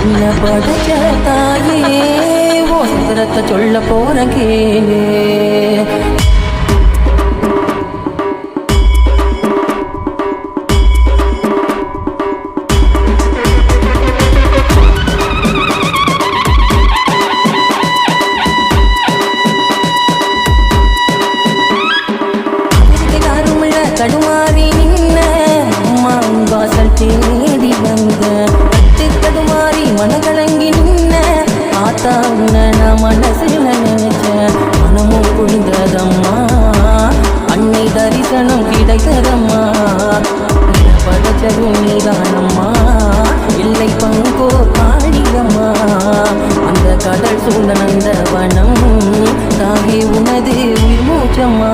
என்ன படைச்ச தாயே ஓ சுந்தரத்தை சொல்ல போறேன் கேளு. தடுமாறி நின்ன அம்மா வாசல் தேடி வந்த பட்டு தடுமாறி மனகலங்கி நின்ன ஆத்தா உன்ன நான் மனசுல நினைச்சேன். மனமும் குளிந்ததம்மா அன்னை தரிசனம் கிடைத்ததம்மா. படைச்சதும் நீதானம்மா இல்லை பங்கோ காளியம்மா. அந்த கடல் சூழ்ந்த நந்த வனம் தாகி உனது உயிர் மூச்சம்மா.